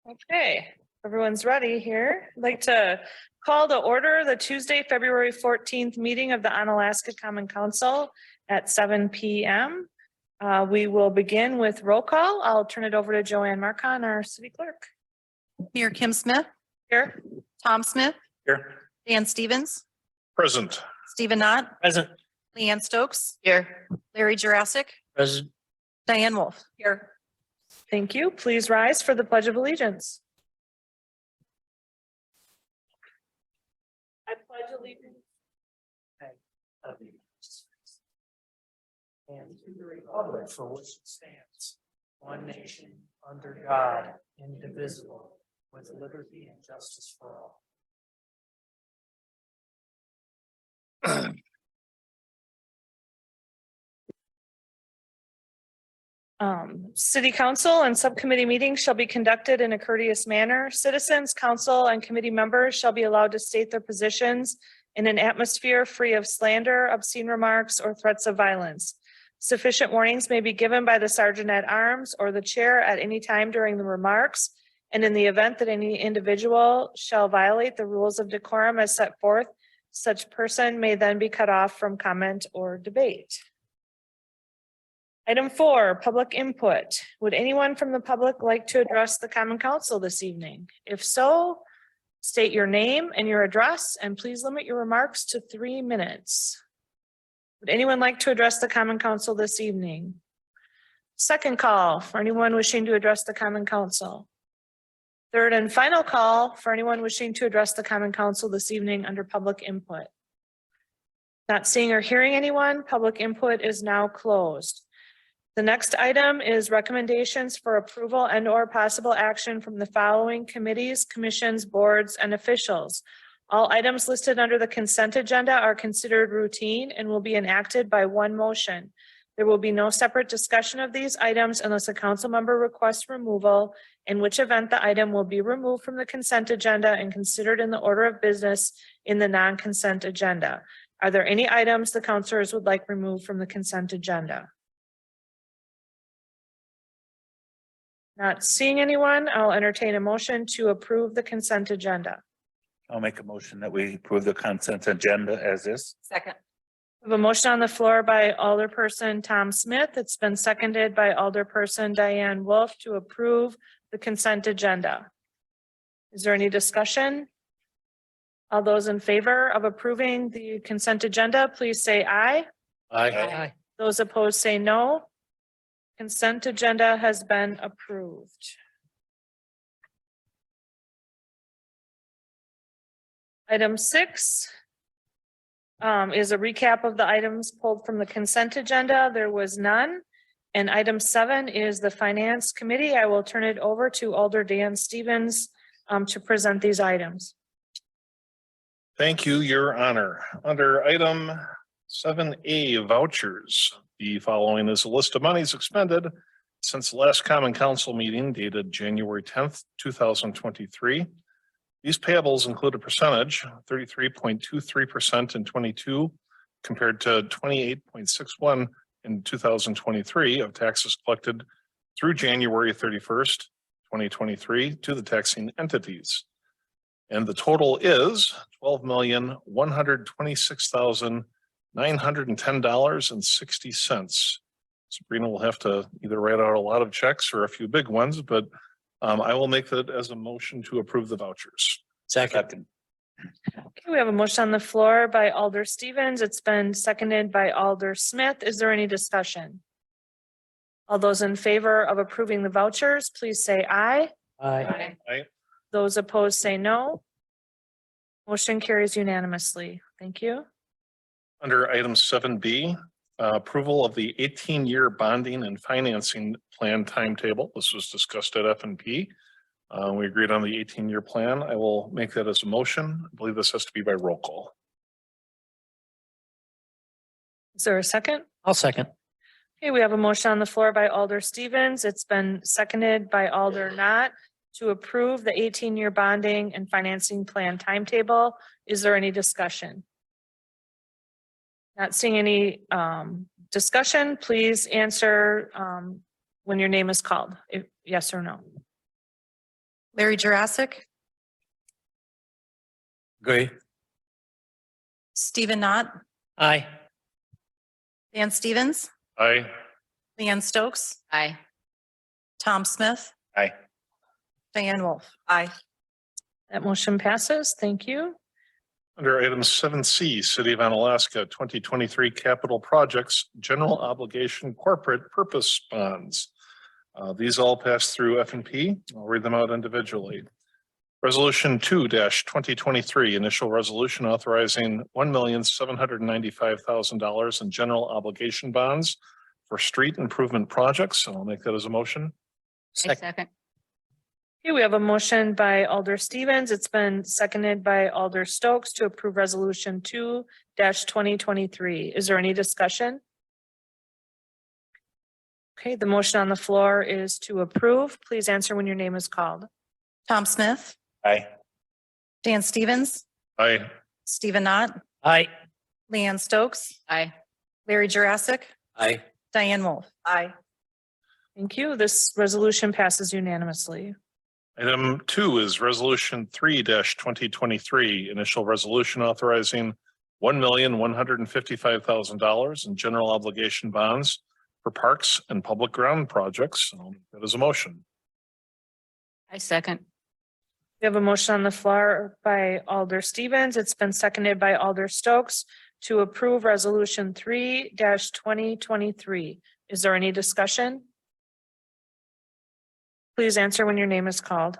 Okay, everyone's ready here. I'd like to call to order the Tuesday, February 14th meeting of the Onalaska Common Council at 7 p.m. We will begin with roll call. I'll turn it over to Joanne Marcon, our city clerk. Here, Kim Smith, Here. Tom Smith, Here. Dan Stevens, Present. Stephen Knott, Present. Leanne Stokes, Here. Larry Jurassic, Present. Diane Wolf. Here. Thank you. Please rise for the Pledge of Allegiance. I pledge allegiance. And to the republic for which it stands, one nation, under God, indivisible, with liberty and justice for all. City council and subcommittee meetings shall be conducted in a courteous manner. Citizens, council, and committee members shall be allowed to state their positions in an atmosphere free of slander, obscene remarks, or threats of violence. Sufficient warnings may be given by the sergeant at arms or the chair at any time during the remarks. And in the event that any individual shall violate the rules of decorum as set forth, such person may then be cut off from comment or debate. Item 4, public input. Would anyone from the public like to address the Common Council this evening? If so, state your name and your address, and please limit your remarks to 3 minutes. Would anyone like to address the Common Council this evening? Second call for anyone wishing to address the Common Council. Third and final call for anyone wishing to address the Common Council this evening under public input. Not seeing or hearing anyone, public input is now closed. The next item is recommendations for approval and or possible action from the following committees, commissions, boards, and officials. All items listed under the consent agenda are considered routine and will be enacted by one motion. There will be no separate discussion of these items unless a council member requests removal, in which event the item will be removed from the consent agenda and considered in the order of business in the non-consent agenda. Are there any items the councilors would like removed from the consent agenda? Not seeing anyone, I'll entertain a motion to approve the consent agenda. I'll make a motion that we approve the consent agenda as is. Second. We have a motion on the floor by Alderperson Tom Smith. It's been seconded by Alderperson Diane Wolf to approve the consent agenda. Is there any discussion? All those in favor of approving the consent agenda, please say aye. Aye. Those opposed say no. Consent agenda has been approved. Item 6 is a recap of the items pulled from the consent agenda. There was none. And item 7 is the Finance Committee. I will turn it over to Alder Dan Stevens to present these items. Thank you, Your Honor. Under item 7A, vouchers, the following is a list of monies expended since the last Common Council meeting dated January 10th, 2023. These payables include a percentage, 33.23% in 22 compared to 28.61 in 2023 of taxes collected through January 31st, 2023 to the taxing entities. And the total is $12,126,910.60. Sabrina will have to either write out a lot of checks or a few big ones, but I will make that as a motion to approve the vouchers. Second. Okay, we have a motion on the floor by Alder Stevens. It's been seconded by Alder Smith. Is there any discussion? All those in favor of approving the vouchers, please say aye. Aye. Aye. Those opposed say no. Motion carries unanimously. Thank you. Under item 7B, approval of the 18-year bonding and financing plan timetable. This was discussed at F&P. We agreed on the 18-year plan. I will make that as a motion. I believe this has to be by roll call. Is there a second? I'll second. Okay, we have a motion on the floor by Alder Stevens. It's been seconded by Alder Knott to approve the 18-year bonding and financing plan timetable. Is there any discussion? Not seeing any discussion, please answer when your name is called, if yes or no. Larry Jurassic, Agree. Stephen Knott, Aye. Dan Stevens, Aye. Leanne Stokes. Aye. Tom Smith, Aye. Diane Wolf. Aye. That motion passes. Thank you. Under item 7C, City of Onalaska 2023 Capital Projects General Obligation Corporate Purpose Bonds. These all pass through F&P. I'll read them out individually. Resolution 2-2023, initial resolution authorizing $1,795,000 in general obligation bonds for street improvement projects. And I'll make that as a motion. Second. Okay, we have a motion by Alder Stevens. It's been seconded by Alder Stokes to approve resolution 2-2023. Is there any discussion? Okay, the motion on the floor is to approve. Please answer when your name is called. Tom Smith, Aye. Dan Stevens, Aye. Stephen Knott, Aye. Leanne Stokes. Aye. Larry Jurassic, Aye. Diane Wolf. Aye. Thank you. This resolution passes unanimously. Item 2 is resolution 3-2023, initial resolution authorizing $1,155,000 in general obligation bonds for parks and public ground projects. I'll make that as a motion. I second. We have a motion on the floor by Alder Stevens. It's been seconded by Alder Stokes to approve resolution 3-2023. Is there any discussion? Please answer when your name is called.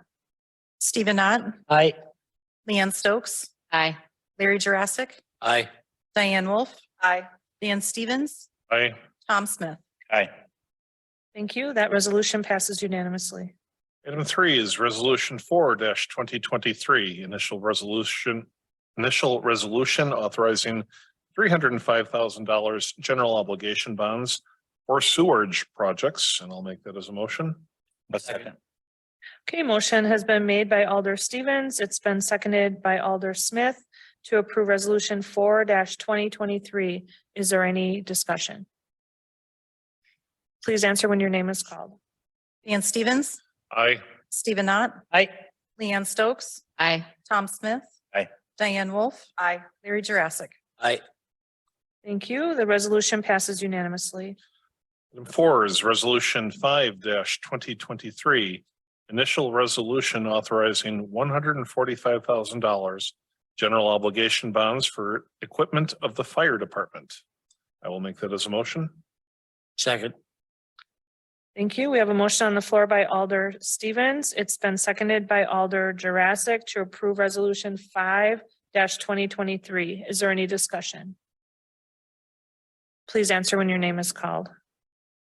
Stephen Knott, Aye. Leanne Stokes. Aye. Larry Jurassic, Aye. Diane Wolf. Aye. Dan Stevens, Aye. Tom Smith. Aye. Thank you. That resolution passes unanimously. Item 3 is resolution 4-2023, initial resolution authorizing $305,000 general obligation bonds for sewerage projects. And I'll make that as a motion. Second. Okay, motion has been made by Alder Stevens. It's been seconded by Alder Smith to approve resolution 4-2023. Is there any discussion? Please answer when your name is called. Dan Stevens, Aye. Stephen Knott, Aye. Leanne Stokes. Aye. Tom Smith. Aye. Diane Wolf. Aye. Larry Jurassic. Aye. Thank you. The resolution passes unanimously. Item 4 is resolution 5-2023, initial resolution authorizing $145,000 general obligation bonds for equipment of the fire department. I will make that as a motion. Second. Thank you. We have a motion on the floor by Alder Stevens. It's been seconded by Alder Jurassic to approve resolution 5-2023. Is there any discussion? Please answer when your name is called.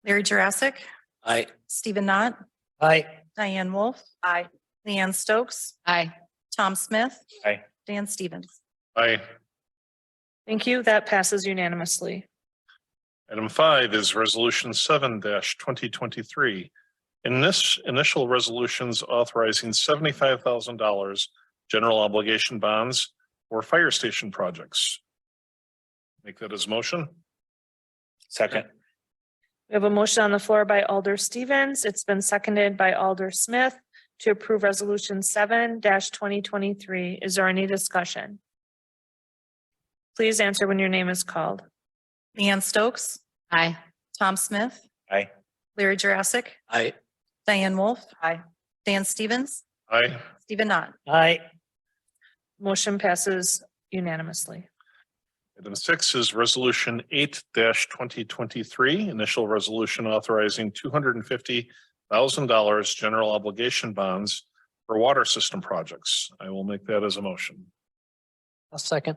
Larry Jurassic, Aye. Stephen Knott, Aye. Diane Wolf. Aye. Leanne Stokes. Aye. Tom Smith. Aye. Dan Stevens. Aye. Thank you. That passes unanimously. Item 5 is resolution 7-2023. In this initial resolutions authorizing $75,000 general obligation bonds for fire station projects. Make that as motion. Second. We have a motion on the floor by Alder Stevens. It's been seconded by Alder Smith to approve resolution 7-2023. Is there any discussion? Please answer when your name is called. Leanne Stokes. Aye. Tom Smith. Aye. Larry Jurassic, Aye. Diane Wolf. Aye. Dan Stevens, Aye. Stephen Knott. Aye. Motion passes unanimously. Item 6 is resolution 8-2023, initial resolution authorizing $250,000 general obligation bonds for water system projects. I will make that as a motion. A second.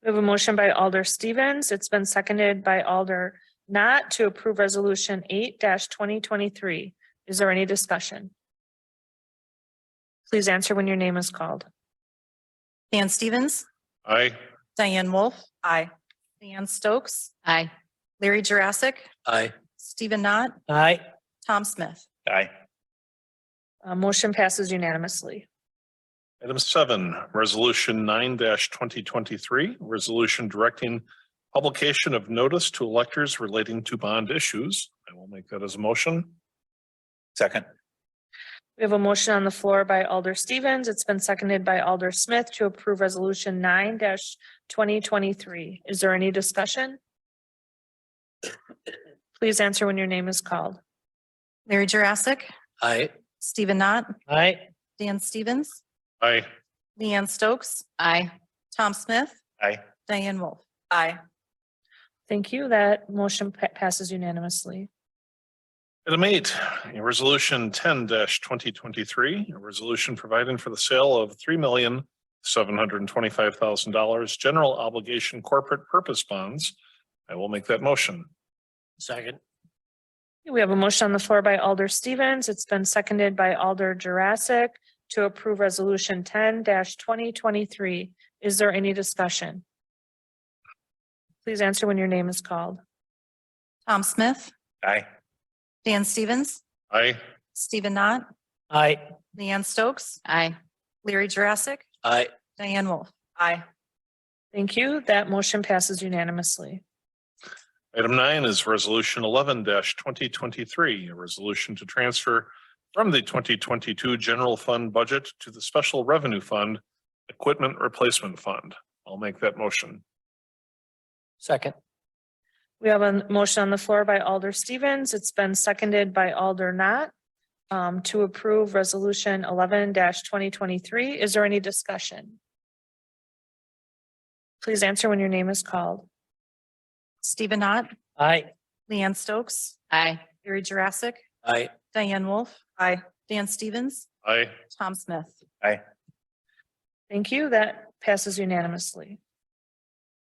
We have a motion by Alder Stevens. It's been seconded by Alder Knott to approve resolution 8-2023. Is there any discussion? Please answer when your name is called. Dan Stevens, Aye. Diane Wolf. Aye. Leanne Stokes. Aye. Larry Jurassic, Aye. Stephen Knott, Aye. Tom Smith. Aye. Motion passes unanimously. Item 7, resolution 9-2023, resolution directing publication of notice to electors relating to bond issues. I will make that as a motion. Second. We We have a motion on the floor by Alder Stevens. It's been seconded by Alder Smith to approve resolution 9-2023. Is there any discussion? Please answer when your name is called. Larry Jurassic, Aye. Stephen Knott, Aye. Dan Stevens, Aye. Leanne Stokes. Aye. Tom Smith, Aye. Diane Wolf. Aye. Thank you. That motion passes unanimously. Item 8, a resolution 10-2023, a resolution providing for the sale of $3,725,000 general obligation corporate purpose bonds. I will make that motion. Second. We have a motion on the floor by Alder Stevens. It's been seconded by Alder Jurassic to approve resolution 10-2023. Is there any discussion? Please answer when your name is called. Tom Smith, Aye. Dan Stevens, Aye. Stephen Knott, Aye. Leanne Stokes. Aye. Larry Jurassic, Aye. Diane Wolf. Aye. Thank you. That motion passes unanimously. Item 9 is resolution 11-2023, a resolution to transfer from the 2022 general fund budget to the special revenue fund equipment replacement fund. I'll make that motion. Second. We have a motion on the floor by Alder Stevens. It's been seconded by Alder Knott to approve resolution 11-2023. Is there any discussion? Please answer when your name is called. Stephen Knott, Aye. Leanne Stokes. Aye. Larry Jurassic, Aye. Diane Wolf. Aye. Dan Stevens, Aye. Tom Smith. Aye. Thank you. That passes unanimously.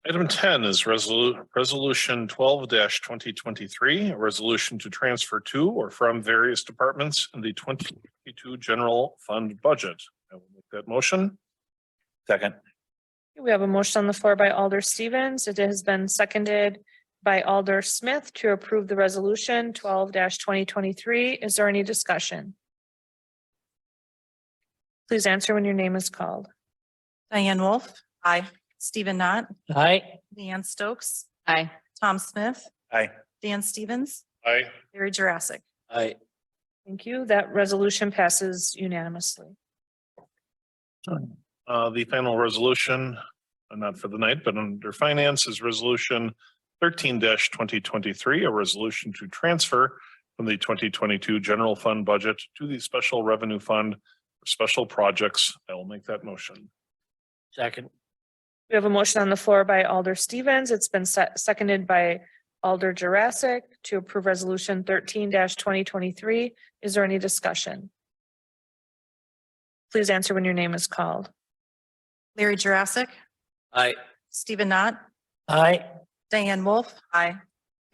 Item 10 is resolution 12-2023, a resolution to transfer to or from various departments in the 2022 general fund budget. I will make that motion. Second. We have a motion on the floor by Alder Stevens. It has been seconded by Alder Smith to approve the resolution 12-2023. Is there any discussion? Please answer when your name is called. Diane Wolf. Aye. Stephen Knott, Aye. Leanne Stokes. Aye. Tom Smith, Aye. Dan Stevens, Aye. Larry Jurassic. Aye. Thank you. That resolution passes unanimously. The final resolution, not for the night, but under finance is resolution 13-2023, a resolution to transfer from the 2022 general fund budget to the special revenue fund for special projects. I will make that motion. Second. We have a motion on the floor by Alder Stevens. It's been seconded by Alder Jurassic to approve resolution 13-2023. Is there any discussion? Please answer when your name is called. Larry Jurassic, Aye. Stephen Knott, Aye. Diane Wolf. Aye.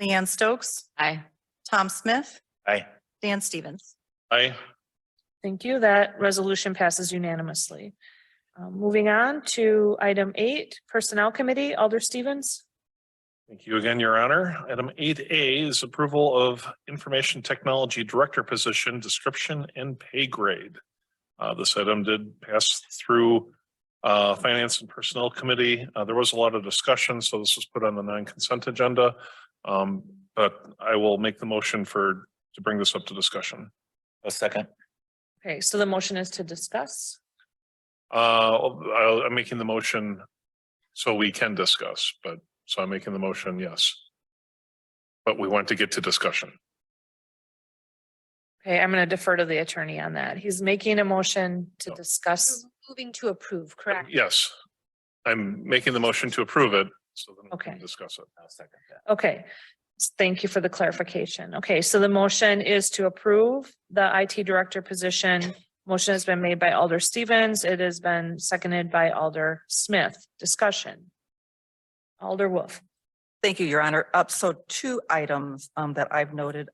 Leanne Stokes. Aye. Tom Smith, Aye. Dan Stevens. Aye. Thank you. That resolution passes unanimously. Moving on to item 8, Personnel Committee, Alder Stevens. Thank you again, Your Honor. Item 8A is approval of Information Technology Director position description and pay grade. This item did pass through Finance and Personnel Committee. There was a lot of discussion, so this was put on the non-consent agenda. But I will make the motion to bring this up to discussion. A second. Okay, so the motion is to discuss. I'm making the motion so we can discuss, so I'm making the motion, yes. But we want to get to discussion. Okay, I'm going to defer to the attorney on that. He's making a motion to No. discuss. Moving to approve, correct? Yes, I'm making the motion to approve it, so then we Okay. can discuss it. I'll second that. Okay, thank you for the clarification. Okay, so the motion is to approve the IT director position. Motion has been made by Alder Stevens. It has been seconded by Alder Smith. Discussion. Alder Wolf. Thank you, Your Honor. So 2 items that I've noted.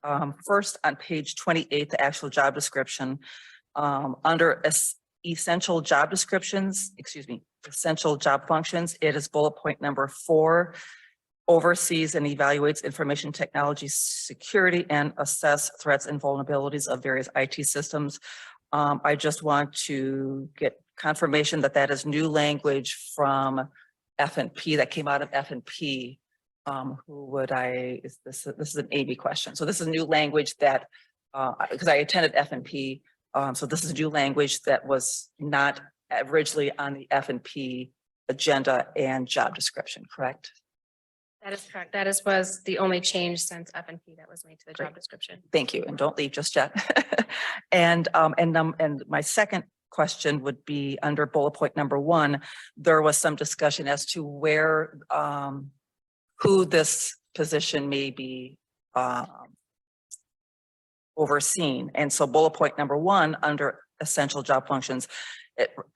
First, on page 28, the actual job description, under essential job descriptions, essential job functions, it is bullet point number 4, oversees and evaluates information technology security and assess threats and vulnerabilities of various IT systems. I just want to get confirmation that that is new language from F&P, that came out of F&P. This is an AB question. So this is new language that, because I attended F&P, So this is new language that was not originally on the F&P agenda and job description, correct? That is correct. That was the only change since F&P that was made to the job Great. description. Thank you, and don't leave just yet. And my second question would be under bullet point number 1, there was some discussion as to where, who this position may be overseen. And so bullet point number 1 under essential job functions,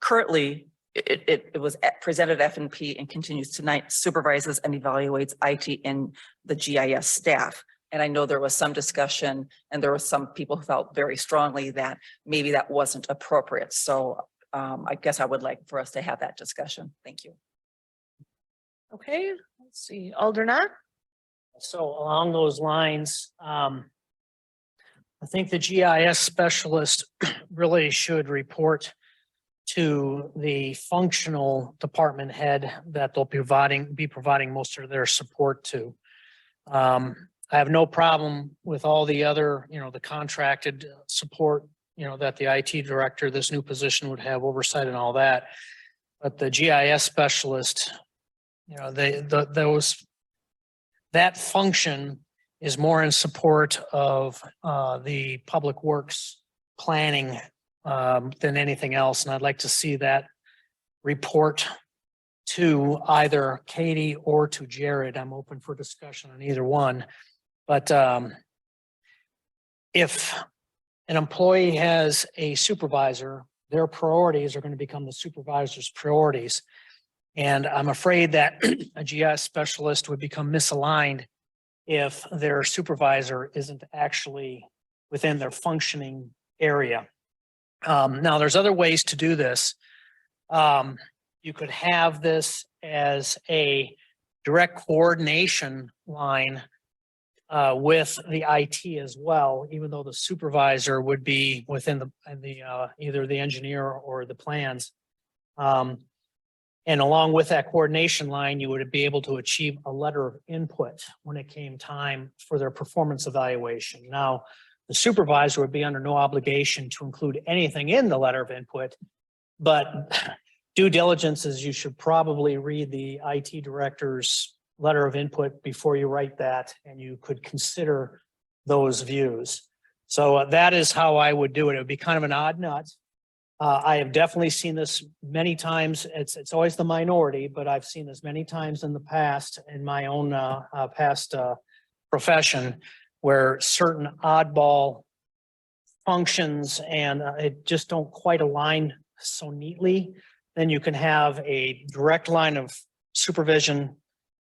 currently it was presented at F&P and continues tonight, supervises and evaluates IT and the GIS staff. And I know there was some discussion and there were some people who felt very strongly that maybe that wasn't appropriate. So I guess I would like for us to have that discussion. Thank you. Okay, let's see, Aldernack. So along those lines, I think the GIS specialist really should report to the functional department head that they'll be providing most of their support to. I have no problem with all the other, the contracted support, that the IT director, this new position would have oversight and all that. But the GIS specialist, that function is more in support of the public works planning than anything else. And I'd like to see that report to either Katie or to Jared. I'm open for discussion on either one. But if an employee has a supervisor, their priorities are going to become the supervisor's priorities. And I'm afraid that a GIS specialist would become misaligned if their supervisor isn't actually within their functioning area. Now, there's other ways to do this. You could have this as a direct coordination line with the IT as well, even though the supervisor would be within either the engineer or the plans. And along with that coordination line, you would be able to achieve a letter of input when it came time for their performance evaluation. Now, the supervisor would be under no obligation to include anything in the letter of input, but due diligence is you should probably read the IT director's letter of input before you write that, and you could consider those views. So that is how I would do it. It would be kind of an odd nut. I have definitely seen this many times. It's always the minority, but I've seen this many times in the past in my own past profession, where certain oddball functions and it just don't quite align so neatly. Then you can have a direct line of supervision,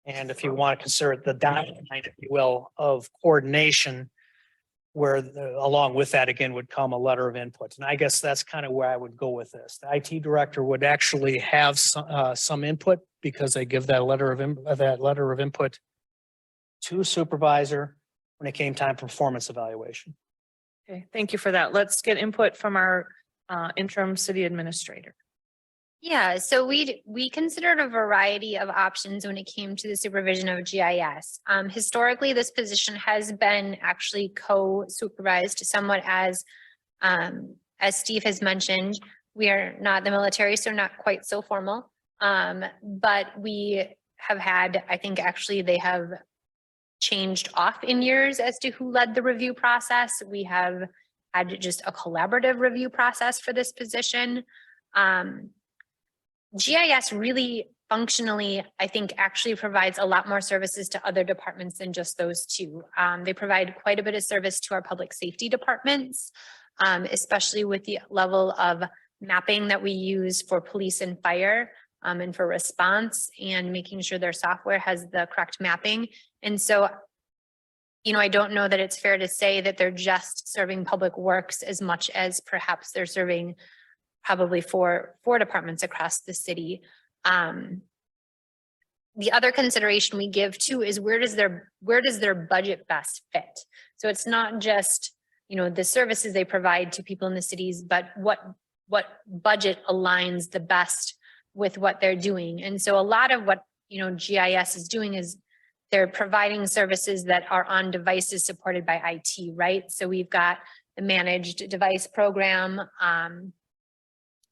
and if you want to consider it the dotted line, if you will, of coordination, where along with that again would come a letter of input. And I guess that's kind of where I would go with this. The IT director would actually have some input because they give that letter of input to supervisor when it came time for performance evaluation. Okay, thank you for that. Let's get input from our interim city administrator. Yeah, so we considered a variety of options when it came to the supervision of GIS. Historically, this position has been actually co-supervised somewhat as Steve has mentioned. We are not the military, so not quite so formal. But we have had, I think actually they have changed off in years as to who led the review process. We have had just a collaborative review process for this position. GIS really functionally, I think, actually provides a lot more services to other departments than just those two. They provide quite a bit of service to our public safety departments, especially with the level of mapping that we use for police and fire and for response, and making sure their software has the correct mapping. And so, I don't know that it's fair to say that they're just serving public works as much as perhaps they're serving probably four departments across the city. The other consideration we give too is where does their budget best fit? So it's not just, the services they provide to people in the cities, but what budget aligns the best with what they're doing. And so a lot of what, GIS is doing is they're providing services that are on devices supported by IT, right? So we've got the managed device program.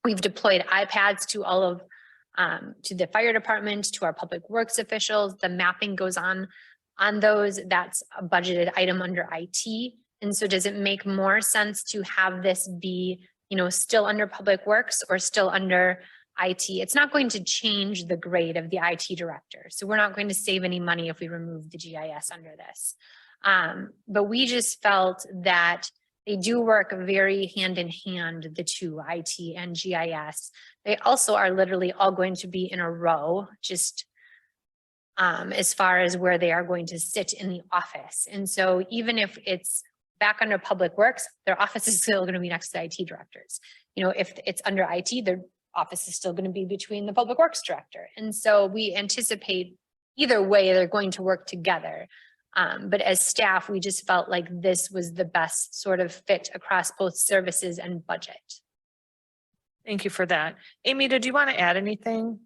We've deployed iPads to all of, to the fire department, to our public works officials. The mapping goes on those. That's a budgeted item under IT. And so does it make more sense to have this be, still under public works or still under IT? It's not going to change the grade of the IT director. So we're not going to save any money if we remove the GIS under this. But we just felt that they do work very hand in hand, the two, IT and GIS. They also are literally all going to be in a row, just as far as where they are going to sit in the office. And so even if it's back under public works, their office is still going to be next to the IT directors. If it's under IT, their office is still going to be between the public works director. And so we anticipate either way, they're going to work together. But as staff, we just felt like this was the best sort of fit across both services and budget. Thank you for that. Amy, did you want to add anything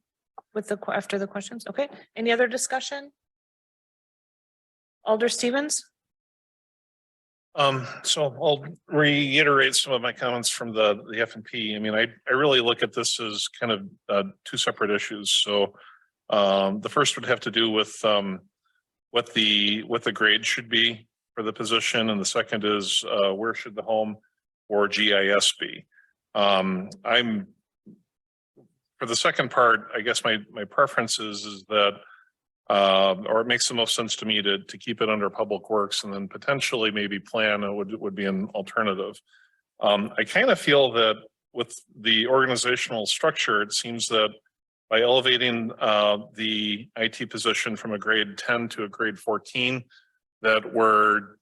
with after the questions? Okay. Any other discussion? Alder Stevens? So I'll reiterate some of my comments from the F&P. I mean, I really look at this as kind of two separate issues. So the first would have to do with what the grade should be for the position, and the second is where should the home or GIS be? I'm for the second part, I guess my preference is that or it makes the most sense to me to keep it under public works, and then potentially maybe plan would be an alternative. I kind of feel that with the organizational structure, it seems that by elevating the IT position from a grade 10 to a grade 14, that we're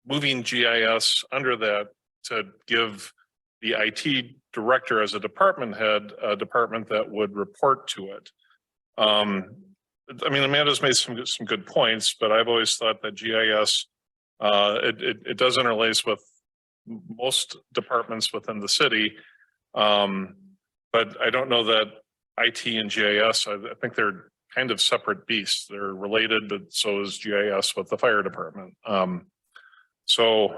moving GIS under that to give the IT director as a department head, a department that would report to it. I mean, Amanda's made some good points, but I've always thought that GIS, it does interlace with most departments within the city. But I don't know that IT and GIS, I think they're kind of separate beasts. They're related, but so is GIS with the fire department. So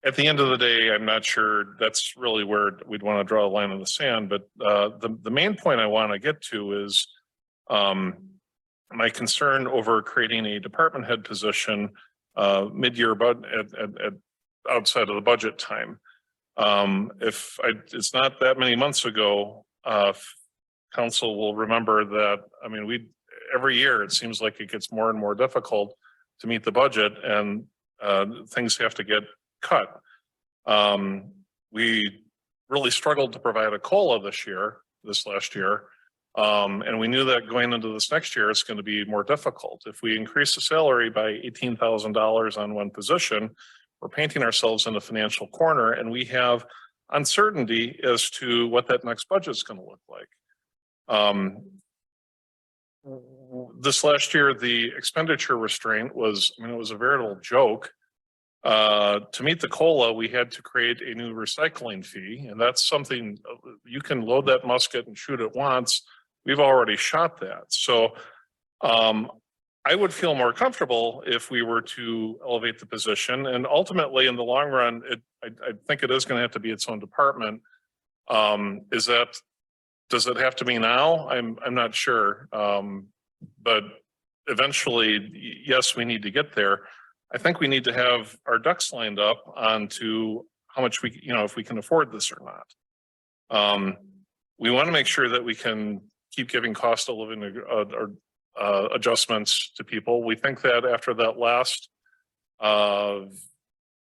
at the end of the day, I'm not sure that's really where we'd want to draw a line in the sand. But the main point I want to get to is my concern over creating a department head position mid-year, but at outside of the budget time. It's not that many months ago, council will remember that. I mean, every year it seems like it gets more and more difficult to meet the budget, and things have to get cut. We really struggled to provide a COLA this last year. And we knew that going into this next year, it's going to be more difficult. If we increase the salary by $18,000 on one position, we're painting ourselves in a financial corner, and we have uncertainty as to what that next budget is going to look like. This last year, the expenditure restraint was, it was a veritable joke. To meet the COLA, we had to create a new recycling fee, and that's something you can load that musket and shoot it once. We've already shot that. So I would feel more comfortable if we were to elevate the position, and ultimately in the long run, I think it is going to have to be its own department. Does it have to be now? I'm not sure. But eventually, yes, we need to get there. I think we need to have our ducks lined up onto how much if we can afford this or not. We want to make sure that we can keep giving cost of living adjustments to people. We think that after that last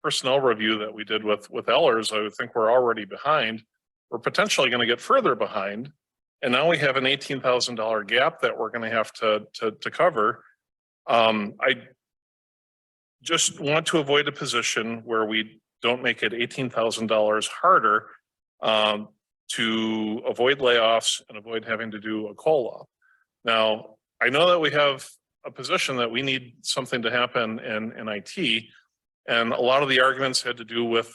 personnel review that we did with Ellers, I would think we're already behind. We're potentially going to get further behind. And now we have an $18,000 gap that we're going to have to cover. I just want to avoid a position where we don't make it $18,000 harder to avoid layoffs and avoid having to do a COLA. Now, I know that we have a position that we need something to happen in IT, and a lot of the arguments had to do with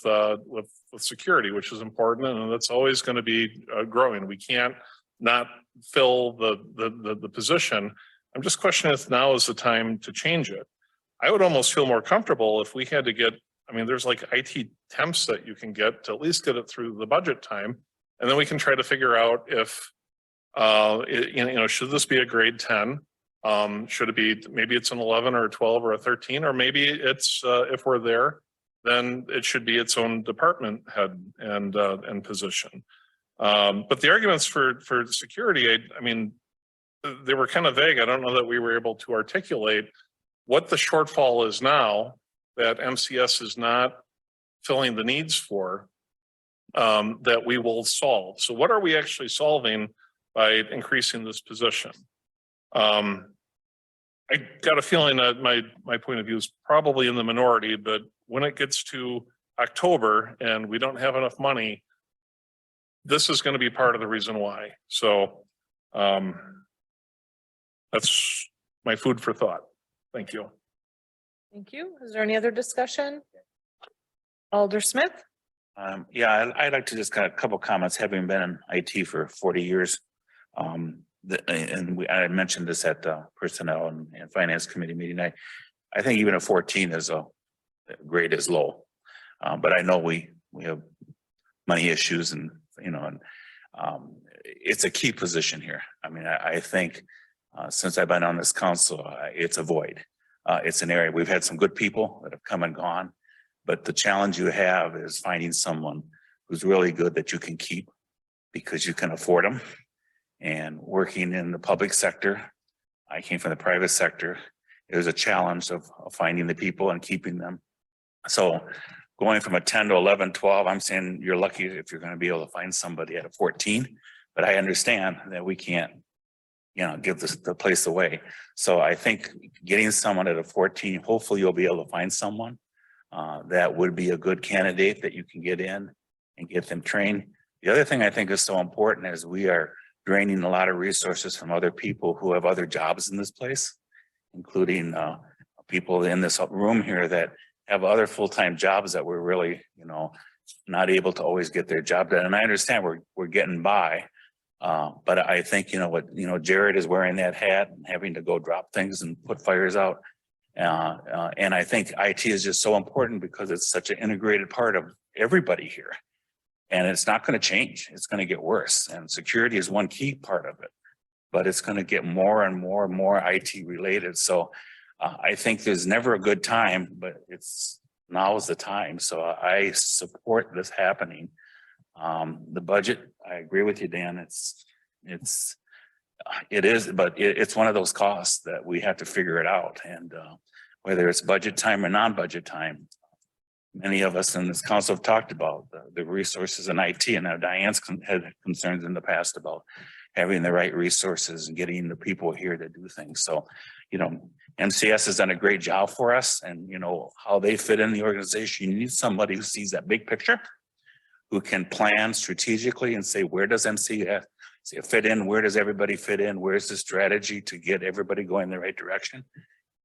security, which is important, and that's always going to be growing. We can't not fill the position. I'm just questioning if now is the time to change it. I would almost feel more comfortable if we had to get I mean, there's like IT temps that you can get to at least get it through the budget time. And then we can try to figure out if, should this be a grade 10? Should it be, maybe it's an 11 or a 12 or a 13, or maybe it's, if we're there, then it should be its own department head and position. But the arguments for security, I mean, they were kind of vague. I don't know that we were able to articulate what the shortfall is now that MCS is not filling the needs for, that we will solve. So what are we actually solving by increasing this position? I got a feeling that my point of view is probably in the minority, but when it gets to October and we don't have enough money, this is going to be part of the reason why. So that's my food for thought. Thank you. Thank you. Is there any other discussion? Alder Smith? Yeah, I'd like to just kind of a couple comments, having been in IT for 40 years. I mentioned this at the Personnel and Finance Committee meeting. I think even a 14 is a grade is low. But I know we have money issues and it's a key position here. I mean, I think since I've been on this council, it's a void. It's an area, we've had some good people that have come and gone, but the challenge you have is finding someone who's really good that you can keep because you can afford them. And working in the public sector, I came from the private sector. It was a challenge of finding the people and keeping them. So going from a 10 to 11, 12, I'm saying you're lucky if you're going to be able to find somebody at a 14, but I understand that we can't, give the place away. So I think getting someone at a 14, hopefully you'll be able to find someone that would be a good candidate that you can get in and get them trained. The other thing I think is so important is we are draining a lot of resources from other people who have other jobs in this place, including people in this room here that have other full-time jobs that we're really, not able to always get their job done. And I understand we're getting by, but I think, Jared is wearing that hat and having to go drop things and put fires out. And I think IT is just so important because it's such an integrated part of everybody here. And it's not going to change. It's going to get worse. And security is one key part of it, but it's going to get more and more and more IT related. So I think there's never a good time, but now is the time. So I support this happening. The budget, I agree with you, Dan. It is, but it's one of those costs that we have to figure it out. And whether it's budget time or non-budget time, many of us in this council have talked about the resources in IT, and now Diane's had concerns in the past about having the right resources and getting the people here to do things. So, MCS has done a great job for us, and how they fit in the organization. You need somebody who sees that big picture, who can plan strategically and say, where does MCS fit in? Where does everybody fit in? Where's the strategy to get everybody going in the right direction?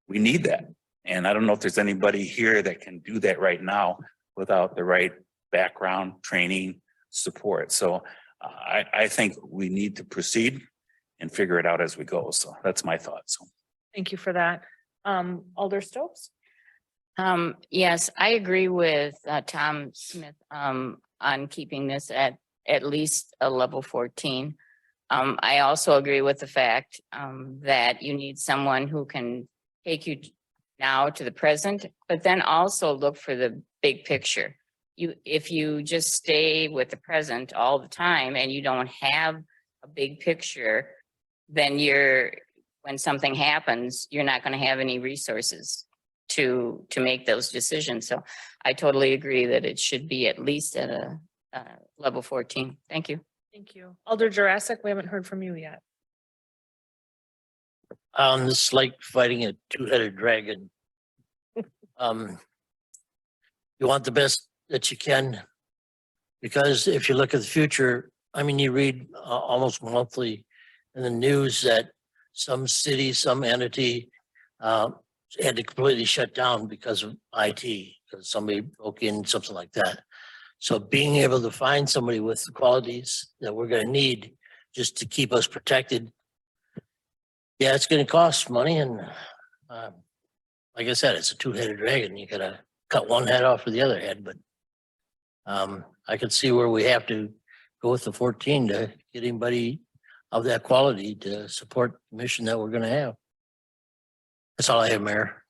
We need that. And I don't know if there's anybody here that can do that right now without the right background, training, support. So I think we need to proceed and figure it out as we go. So that's my thoughts. Thank you for that. Alder Stokes? Yes, I agree with Tom Smith on keeping this at least a level 14. I also agree with the fact that you need someone who can take you now to the present, but then also look for the big picture. If you just stay with the present all the time and you don't have a big picture, then when something happens, you're not going to have any resources to make those decisions. So I totally agree that it should be at least at a level 14. Thank you. Thank you. Alder Jurassic, we haven't heard from you yet. It's like fighting a two-headed dragon. You want the best that you can, because if you look at the future, you read almost monthly in the news that some city, some entity had to completely shut down because of IT, because somebody broke in, something like that. So being able to find somebody with the qualities that we're going to need just to keep us protected, yeah, it's going to cost money. And like I said, it's a two-headed dragon. You got to cut one head off of the other head, but I could see where we have to go with the 14 to get anybody of that quality to support the mission that we're gonna have. That's all I have, Mayor.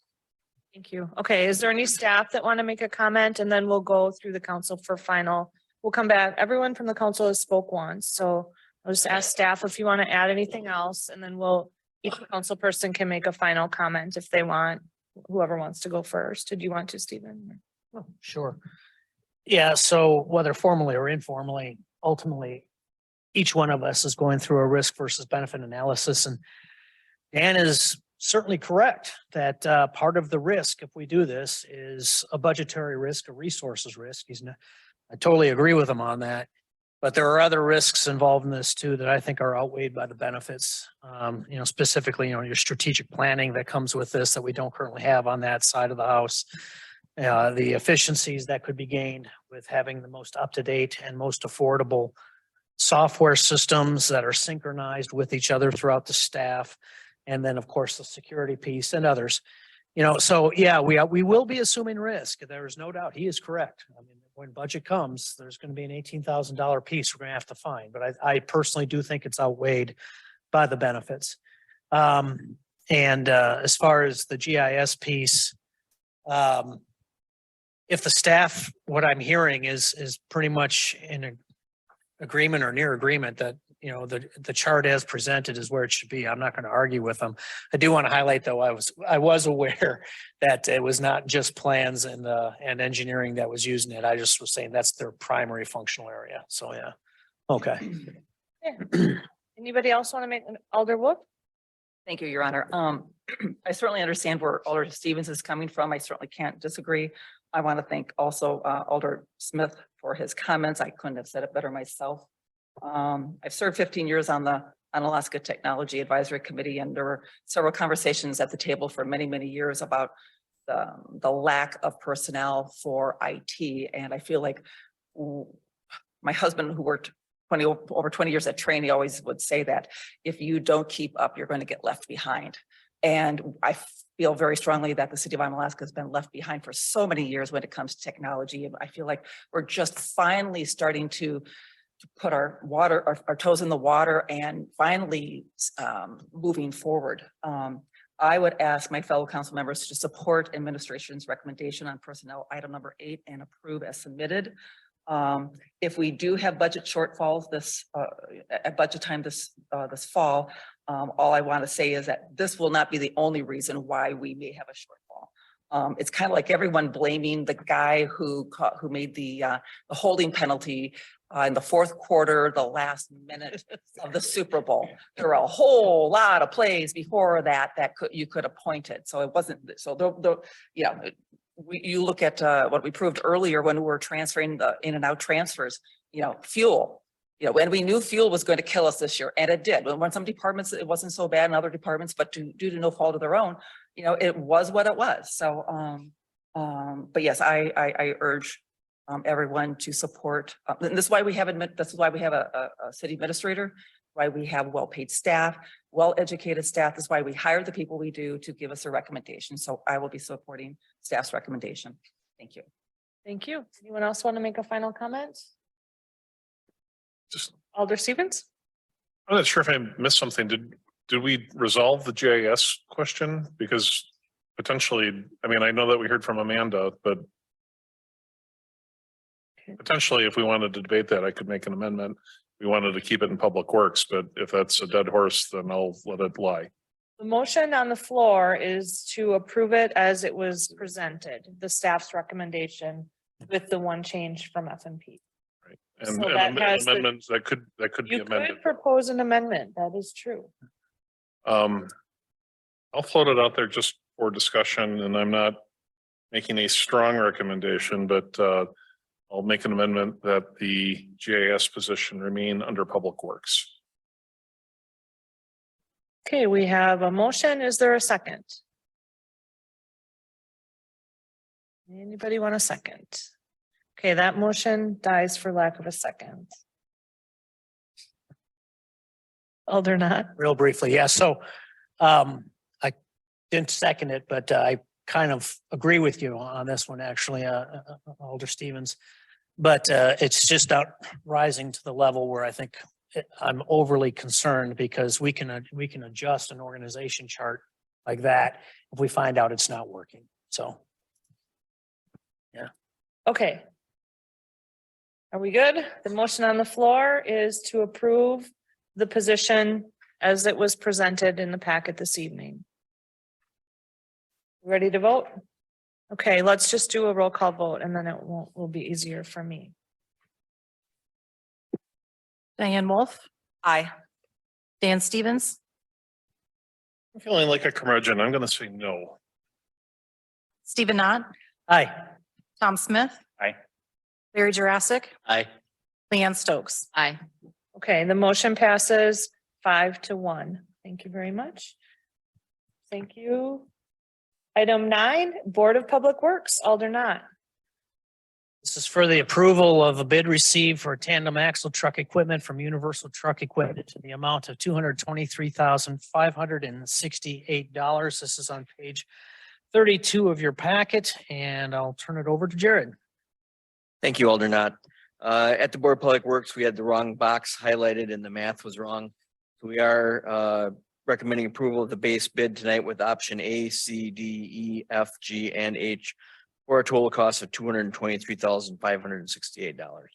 Thank you. Okay, is there any staff that want to make a comment? And then we'll go through the council for final. We'll come back. Everyone from the council has spoke once, so I'll just ask staff if you want to add anything else, and then each council person can make a final comment if they want, whoever wants to go first. Did you want to, Stephen? Oh, sure. Yeah, so whether formally or informally, ultimately, each one of us is going through a risk versus benefit analysis, and Dan is certainly correct that part of the risk, if we do this, is a budgetary risk, a resources risk. I totally agree with him on that. But there are other risks involved in this too that I think are outweighed by the benefits. Specifically, your strategic planning that comes with this that we don't currently have on that side of the house. The efficiencies that could be gained with having the most up-to-date and most affordable software systems that are synchronized with each other throughout the staff. And then, of course, the security piece and others. So yeah, we will be assuming risk. There is no doubt. He is correct. I mean, when budget comes, there's going to be an $18,000 piece we're going to have to find. But I personally do think it's outweighed by the benefits. As far as the GIS piece, if the staff, what I'm hearing is pretty much in agreement or near agreement that the chart as presented is where it should be. I'm not going to argue with them. I do want to highlight though, I was aware that it was not just plans and engineering that was using it. I just was saying that's their primary functional area. So yeah. Okay. Yeah. Anybody else want to make an Alder Wolf? Thank you, Your Honor. I certainly understand where Alder Stevens is coming from. I certainly can't disagree. I want to thank also Alder Smith for his comments. I couldn't have said it better myself. I've served 15 years on the Alaska Technology Advisory Committee, and there were several conversations at the table for many, many years about the lack of personnel for IT. And I feel like my husband, who worked over 20 years at Train, he always would say that if you don't keep up, you're going to get left behind. And I feel very strongly that the city of Onalaska has been left behind for so many years when it comes to technology. And I feel like we're just finally starting to put our toes in the water and finally moving forward. I would ask my fellow council members to support administration's recommendation on personnel item number 8 and approve as submitted. If we do have budget shortfalls at budget time this fall, all I want to say is that this will not be the only reason why we may have a shortfall. It's kind of like everyone blaming the guy who made the holding penalty in the fourth quarter, the last minute of the Super Bowl. There were a whole lot of plays before that you could have pointed. So it wasn't, you look at what we proved earlier when we were transferring the in and out transfers, fuel, when we knew fuel was going to kill us this year, and it did. When some departments, it wasn't so bad in other departments, but due to no fault of their own, it was what it was. So, but yes, I urge everyone to support. And this is why we have a city administrator, why we have well-paid staff, well-educated staff. This is why we hire the people we do to give us a recommendation. So I will be supporting staff's recommendation. Thank you. Thank you. Anyone else want to make a final comment? Just, Alder Stevens? I'm not sure if I missed something. Did we resolve the GIS question? Because potentially, I mean, I know that we heard from Amanda, but potentially if we wanted to debate that, I could make an amendment. We wanted to keep it in Public Works, but if that's a dead horse, then I'll let it lie. The motion on the floor is to approve it as it was presented, the staff's recommendation with the one change from FMP. Right. And So that has the- amendments that could be You amended. could propose an amendment. That is true. I'll float it out there just for discussion, and I'm not making a strong recommendation, but I'll make an amendment that the GIS position remain under Public Works. Okay, we have a motion. Is there a second? Anybody want a second? Okay, that motion dies for lack of a second. Alder not? Real briefly, yeah. So I didn't second it, but I kind of agree with you on this one, actually, Alder Stevens. But it's just out rising to the level where I think I'm overly concerned because we can adjust an organization chart like that if we find out it's not working. So. Okay. Are we good? The motion on the floor is to approve the position as it was presented in the packet this evening. Ready to vote? Okay, let's just do a roll call vote and then will be easier for me. Diane Wolf, Aye. Dan Stevens, I'm feeling like a curmudgeon. I'm gonna say no. Stephen Knott, Aye. Tom Smith. Aye. Larry Jurassic, Aye. Leanne Stokes. Aye. Okay, the motion passes 5-1. Thank you very much. Thank you. Item 9, Board of Public Works, Alder Knott. This is for the approval of a bid received for tandem axle truck equipment from Universal Truck Equipment in the amount of $223,568. This is on page 32 of your packet, and I'll turn it over to Jared. Thank you, Alder Knott. At the Board of Public Works, we had the wrong box highlighted and the math was wrong. So we are recommending approval of the base bid tonight with option A, C, D, E, F, G, and H for a total cost of $223,568.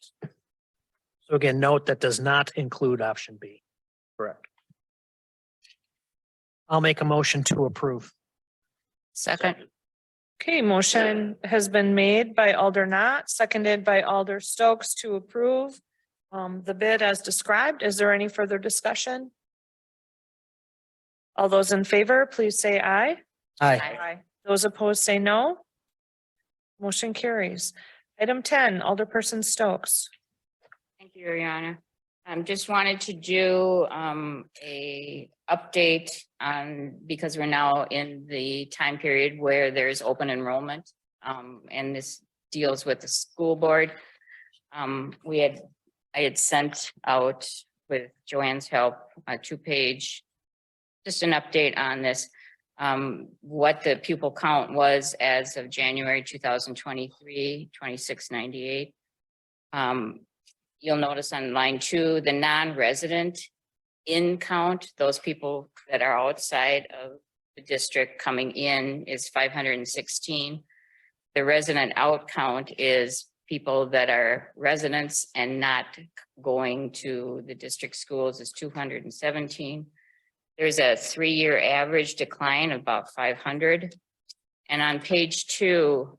So again, note that does not include option B. Correct. I'll make a motion to approve. Second. Okay, motion has been made by Alder Knott, seconded by Alder Stokes to approve the bid as described. Is there any further discussion? All those in favor, please say aye. Aye. Those opposed say no. Motion carries. Item 10, Alderperson Stokes. Thank you, Your Honor. Just wanted to do a update on, because we're now in the time period where there's open enrollment. And this deals with the school board. I had sent out with Joanne's help, a 2-page, just an update on this. What the pupil count was as of January 2023, 2698. You'll notice on line 2, the non-resident in count, those people that are outside of the district coming in is 516. The resident out count is people that are residents and not going to the district schools is 217. There's a 3-year average decline of about 500. And on page 2,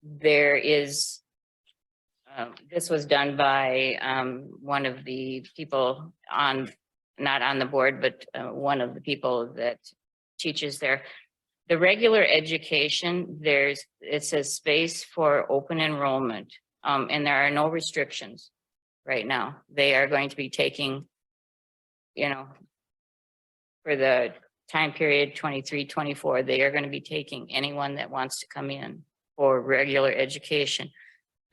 there is, this was done by one of the people on, not on the board, but one of the people that teaches there. The regular education, it says space for open enrollment, and there are no restrictions right now. They are going to be taking, for the time period 23-24, they are going to be taking anyone that wants to come in for regular education.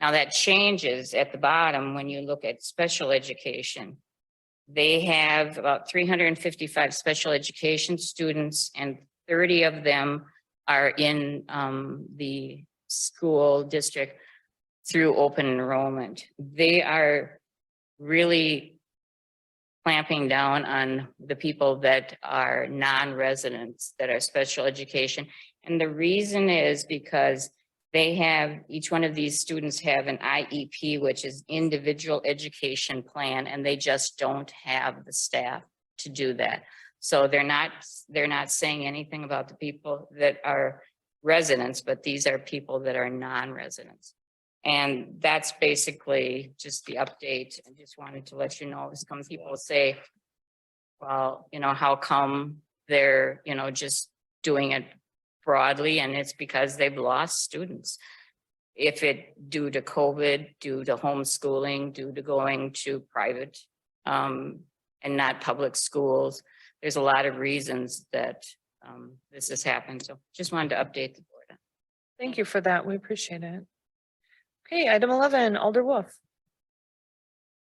Now that changes at the bottom when you look at special education. They have about 355 special education students, and 30 of them are in the school district through open enrollment. They are really clamping down on the people that are non-residents that are special education. And the reason is because they have, each one of these students have an IEP, which is individual education plan, and they just don't have the staff to do that. So they're not saying anything about the people that are residents, but these are people that are non-residents. And that's basically just the update. I just wanted to let you know, some people say, well, how come they're, just doing it broadly, and it's because they've lost students. If it due to COVID, due to homeschooling, due to going to private and not public schools, there's a lot of reasons that this has happened. So just wanted to update the board. Thank you for that. We appreciate it. Okay, item 11, Alder Wolf.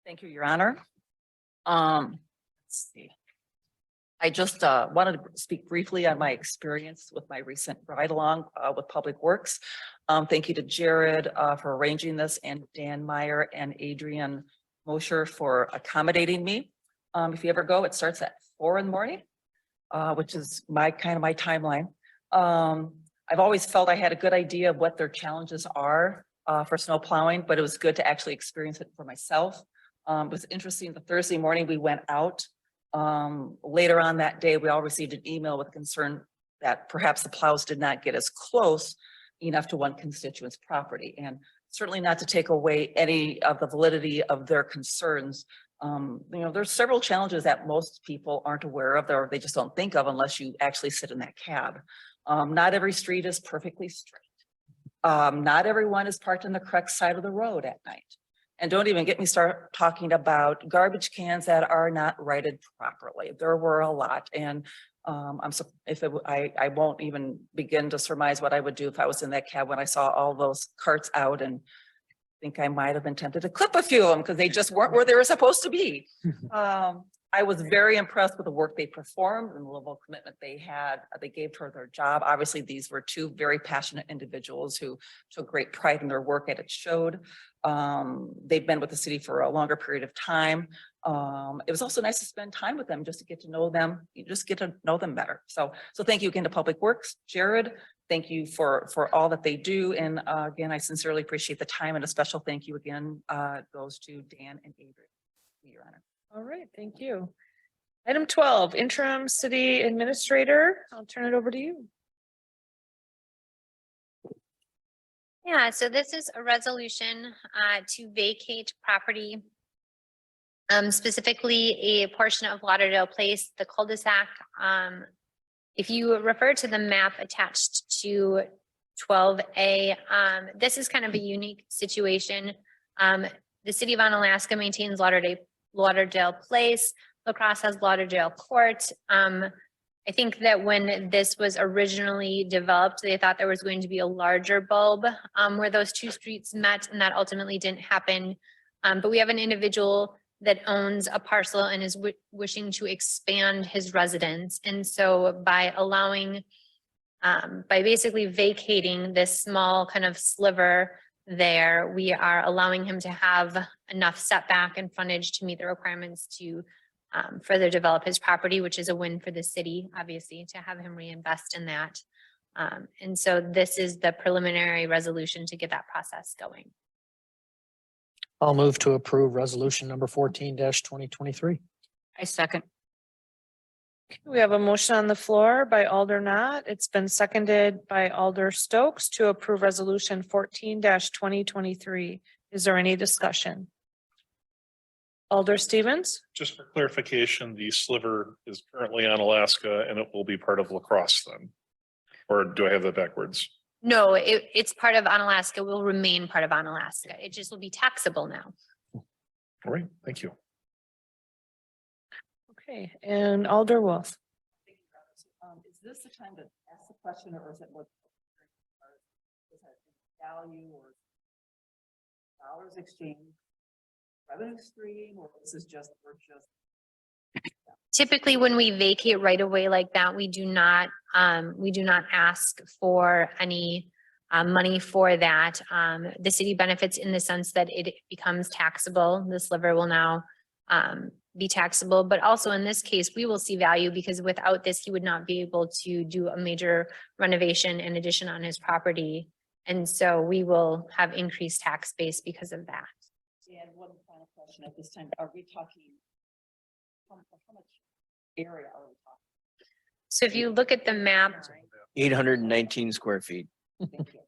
Thank you, Your Honor. Let's see. I just wanted to speak briefly on my experience with my recent ride along with Public Works. Thank you to Jared for arranging this, and Dan Meyer and Adrian Mosher for accommodating me. If you ever go, it starts at 4 in the morning, which is my timeline. I've always felt I had a good idea of what their challenges are for snow plowing, but it was good to actually experience it for myself. It was interesting. The Thursday morning we went out. Later on that day, we all received an email with concern that perhaps the plows did not get as close enough to one constituent's property, and certainly not to take away any of the validity of their concerns. There's several challenges that most people aren't aware of, or they just don't think of unless you actually sit in that cab. Not every street is perfectly straight. Not everyone is parked on the correct side of the road at night. And don't even get me start talking about garbage cans that are not righted properly. There were a lot, and I won't even begin to surmise what I would do if I was in that cab when I saw all those carts out, and think I might have been tempted to clip a few of them because they just weren't where they were supposed to be. I was very impressed with the work they performed and the level of commitment they gave toward their job. Obviously, these were two very passionate individuals who took great pride in their work, and it showed. They've been with the city for a longer period of time. It was also nice to spend time with them, just to get to know them, better. So thank you again to Public Works, Jared. Thank you for all that they do. And again, I sincerely appreciate the time, and a special thank you again goes to Dan and Adrian, Your Honor. All right, thank you. Item 12, interim city administrator. I'll turn it over to you. Yeah, so this is a resolution to vacate property, specifically a portion of Lauderdale Place, the cul-de-sac. If you refer to the map attached to 12A, this is kind of a unique situation. The city of Onalaska maintains Lauderdale Place. La Crosse has Lauderdale Court. I think that when this was originally developed, they thought there was going to be a larger bulb where those two streets met, and that ultimately didn't happen. But we have an individual that owns a parcel and is wishing to expand his residence. And so by basically vacating this small kind of sliver there, we are allowing him to have enough setback and frontage to meet the requirements to further develop his property, which is a win for the city, obviously, to have him reinvest in that. And so this is the preliminary resolution to get that process going. I'll move to approve resolution number 14-2023. I second. We have a motion on the floor by Alder Knott. It's been seconded by Alder Stokes to approve resolution 14-2023. Is there any discussion? Alder Stevens? Just for clarification, the sliver is currently on Alaska and it will be part of La Crosse then? Or do I have that backwards? No, it's part of Onalaska, will remain part of Onalaska. It just will be taxable now. All right, thank you. Okay, and Alder Wolf. Is this the time to ask the question, or is it what? Is that value or dollars exchange, revenue stream, or this is just purchase? Typically, when we vacate right away like that, we do not ask for any money for that. The city benefits in the sense that it becomes taxable. The sliver will now be taxable, but also in this case, we will see value because without this, he would not be able to do a major renovation and addition on his property. And so we will have increased tax base because of that. And one final question at this time, are we talking, how much area are we talking? So if you look at the map, 819 square feet. Thank you.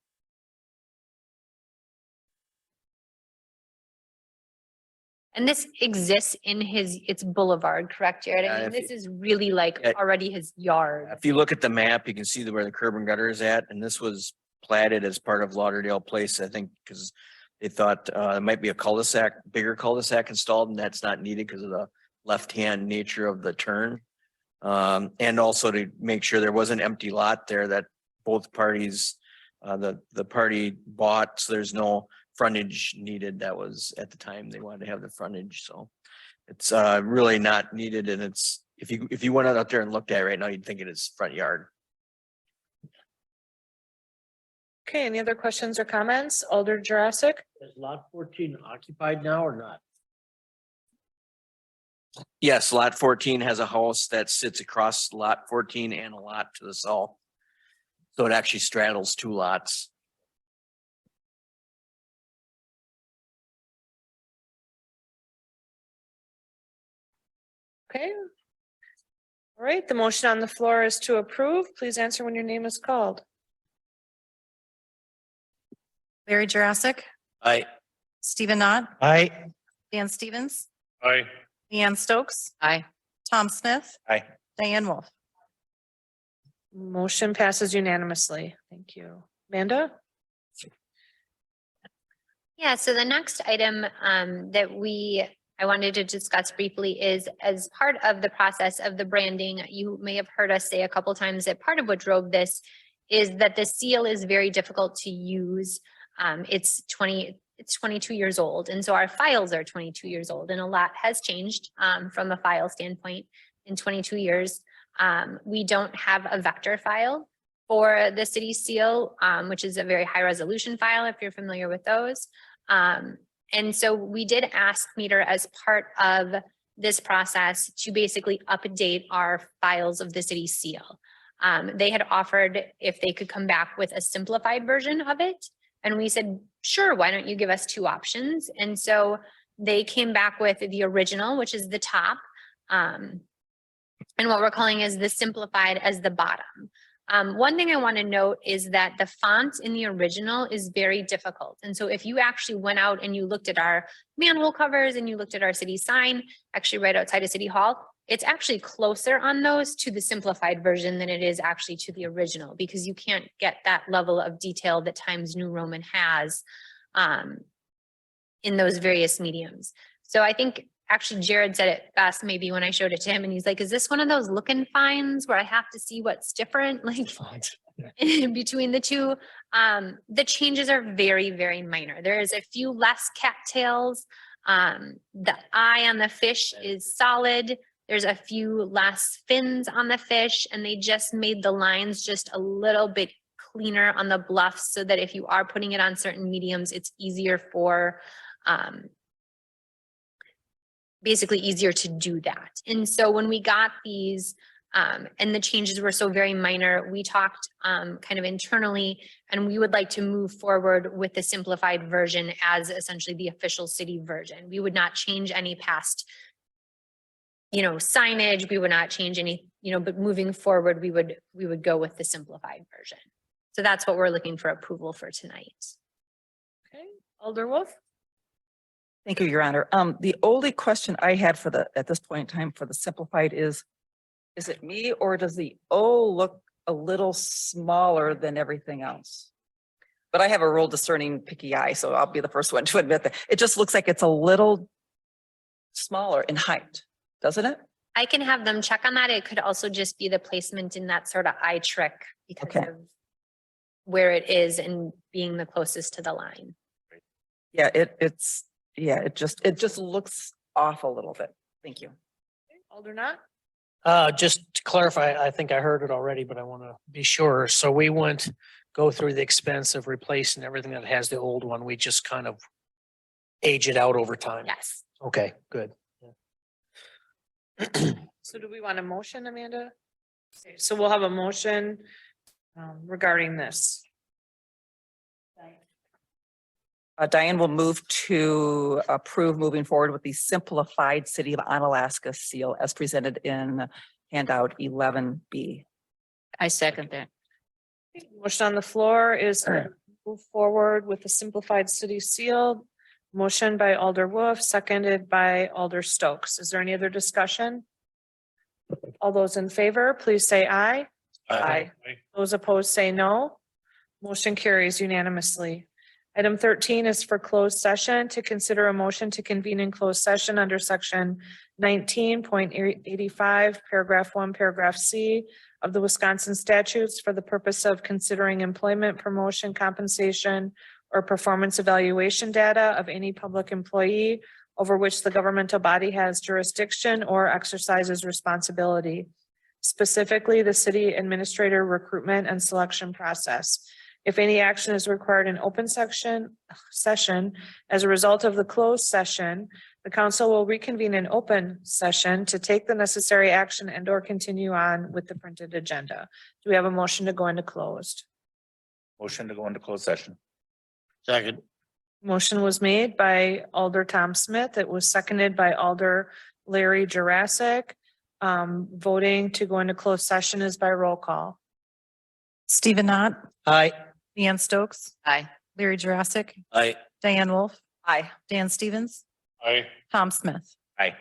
and this exists in it's boulevard, correct, Jared? Yeah, I mean, if this is really like Yeah. already his yard. If you look at the map, you can see where the curb and gutter is at, and this was platted as part of Lauderdale Place, I think, because they thought it might be a cul-de-sac, bigger cul-de-sac installed, and that's not needed because of the left-hand nature of the turn. And also to make sure there was an empty lot there that both parties, the party bought, so there's no frontage needed. That was at the time they wanted to have the frontage, so it's really not needed, and it's if you went out there and looked at it right now, you'd think it is front yard. Okay, any other questions or comments? Alder Jurassic? Is lot 14 occupied now or not? Yes, lot 14 has a house that sits across lot 14 and a lot to the south. So it actually straddles two lots. Okay. All right, the motion on the floor is to approve. Please answer when your name is called. Larry Jurassic, Aye. Stephen Knott, Aye. Dan Stevens, Aye. Leanne Stokes, Aye. Tom Smith, Aye. Diane Wolf. Motion passes unanimously. Thank you. Amanda? Yeah, so the next item that I wanted to discuss briefly is as part of the process of the branding, you may have heard us say a couple times that part of what drove this is that the seal is very difficult to use. It's 22 years old. And so our files are 22 years old and a lot has changed from a file standpoint in 22 years. We don't have a vector file for the city seal, which is a very high resolution file if you're familiar with those. And so we did ask Meter as part of this process to basically update our files of the city seal. They had offered if they could come back with a simplified version of it. And we said, sure, why don't you give us two options? And so they came back with the original, which is the top. And what we're calling is the simplified as the bottom. One thing I want to note is that the font in the original is very difficult. And so if you actually went out and you looked at our manhole covers and you looked at our city sign, actually right outside of City Hall, it's actually closer on those to the simplified version than it is actually to the original, because you can't get that level of detail that Times New Roman has in those various mediums. So I think actually Jared said it best maybe when I showed it to him and he's like, is this one of those looking fines where I have to see what's different like between the two? The changes are very, very minor. There is a few less cattails. The eye on the fish is solid. There's a few less fins on the fish, and they just made the lines just a little bit cleaner on the bluffs so that if you are putting it on certain mediums, it's easier for, basically easier to do that. And so when we got these, and the changes were so very minor, we talked kind of internally, and we would like to move forward with the simplified version as essentially the official city version. We would not change any past signage, we would not change any, but moving forward, we would go with the simplified version. So that's what we're looking for approval for tonight. Okay, Alder Wolf? Thank you, Your Honor. The only question I had at this point in time for the simplified is it me or does the O look a little smaller than everything else? But I have a real discerning picky eye, so I'll be the first one to admit that. It just looks like it's a little smaller in height, doesn't it? I can have them check on that. It could also just be the placement in that sort of eye trick because of where it is and being the closest to the line. Yeah, it just looks off a little bit. Thank you. Alder Knott? Just to clarify, I think I heard it already, but I want to be sure. So we wouldn't go through the expense of replacing everything that has the old one. We just kind of age it out over time. Yes. Okay, good. So do we want a motion, Amanda? Okay, so we'll have a motion regarding this. Diane will move to approve moving forward with the simplified City of Onalaska seal as presented in handout 11B. I second that. Motion on the floor is to move forward with the simplified city seal. Motion by Alder Wolf, seconded by Alder Stokes. Is there any other discussion? All those in favor, please say aye. Aye. Those opposed say no. Motion carries unanimously. Item 13 is for closed session to consider a motion to convene in closed session under section 19.85, paragraph 1, paragraph C of the Wisconsin statutes for the purpose of considering employment, promotion, compensation, or performance evaluation data of any public employee over which the governmental body has jurisdiction or exercises responsibility. Specifically, the city administrator recruitment and selection process. If any action is required in open session as a result of the closed session, the council will reconvene in open session to take the necessary action and or continue on with the printed agenda. Do we have a motion to go into closed? Motion to go into closed session. Second. Motion was made by Alder Tom Smith. It was seconded by Alder Larry Jurassic. Voting to go into closed session is by roll call. Stephen Knott, Aye. Leanne Stokes, Aye. Larry Jurassic, Aye. Diane Wolf, Aye. Dan Stevens, Aye. Tom Smith. Aye.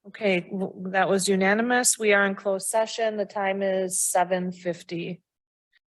Okay, that was unanimous. We are in closed session. The time is 7:50.